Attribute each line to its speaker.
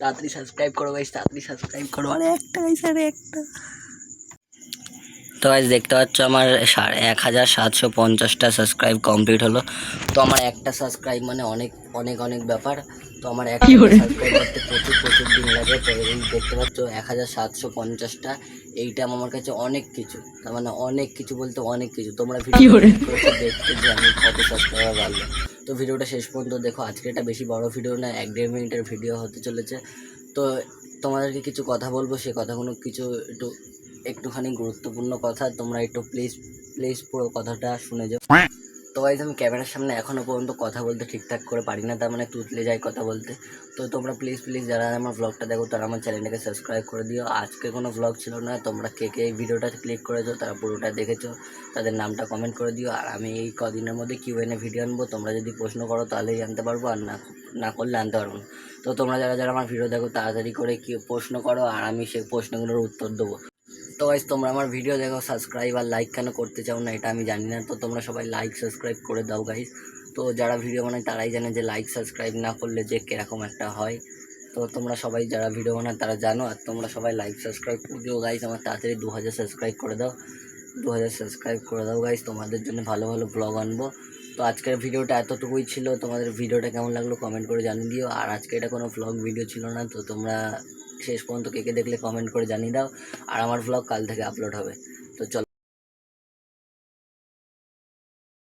Speaker 1: তাড়াতাড়ি সাবস্ক্রাইব করো গাইস, তাড়াতাড়ি সাবস্ক্রাইব করো। আরে একটা গাইস, আরে একটা। তো গাইস দেখতে পাচ্ছ আমার 1750টা সাবস্ক্রাইব কমপ্লিট হলো। তো আমার একটা সাবস্ক্রাইব মানে অনেক অনেক অনেক ব্যাপার। তো আমার একটা সাবস্ক্রাইব করতে প্রচুর প্রচুর দিন লাগে। তো এই দেখতে পাচ্ছ 1750টা, এইটা আমার কাছে অনেক কিছু। তার মানে অনেক কিছু বলতে অনেক কিছু। তোমরা ভিডিও দেখতে যে আমি কত সাবস্ক্রাইবার বাড়লো। তো ভিডিওটা শেষ পর্যন্ত দেখো। আজকে এটা বেশি বড় ভিডিও না, 1-1.5 মিনিটের ভিডিও হতে চলেছে। তো তোমাদেরকে কিছু কথা বলবো, সে কথাগুলো কিছু একটুখানি গুরুত্বপূর্ণ কথা। তোমরা একটু প্লিজ প্লিজ পুরো কথাটা শুনে যাও। তো গাইস আমি ক্যামেরার সামনে এখনও পর্যন্ত কথা বলতে ঠিকঠাক করে পারি না, তার মানে তুতলে যায় কথা বলতে। তো তোমরা প্লিজ প্লিজ যারা আমার ব্লগটা দেখো তারা আমার চ্যানেলটাকে সাবস্ক্রাইব করে দিও। আজকে কোনো ব্লগ ছিল না, তোমরা কে কে এই ভিডিওটা ক্লিক করেছো, তারা পুরোটা দেখেছো, তাদের নামটা কমেন্ট করে দিও। আর আমি এই কদিনের মধ্যে Q&A ভিডিও আনবো। তোমরা যদি প্রশ্ন করো তাহলেই আনতে পারবো, আর না করলে আনতে পারবো না। তো তোমরা যারা যারা আমার ভিডিও দেখো তাড়াতাড়ি করে কি প্রশ্ন করো, আর আমি সেই প্রশ্নগুলোর উত্তর দেবো। তো গাইস তোমরা আমার ভিডিও দেখো, সাবস্ক্রাইব আর লাইক কেন করতে চাও না এটা আমি জানি না। তো তোমরা সবাই লাইক সাবস্ক্রাইব করে দাও গাইস। তো যারা ভিডিও বানায় তারাই জানে যে লাইক সাবস্ক্রাইব না করলে যে কীরকম একটা হয়। তো তোমরা সবাই যারা ভিডিও বানায় তারা জানো, আর তোমরা সবাই লাইক সাবস্ক্রাইব করে দিও গাইস। আমার তাড়াতাড়ি 2000 সাবস্ক্রাইব করে দাও, 2000 সাবস্ক্রাইব করে দাও গাইস। তোমাদের জন্য ভালো ভালো ব্লগ আনবো। তো আজকের ভিডিওটা এতটুকুই ছিল। তোমাদের ভিডিওটা কেমন লাগলো কমেন্ট করে জানিয়ে দিও। আর আজকে এটা কোনো ব্লগ ভিডিও ছিল না। তো তোমরা শেষ পর্যন্ত কে কে দেখলে কমেন্ট করে জানিয়ে দাও। আর আমার ব্লগ কাল থেকে আপলোড হবে। তো চলো।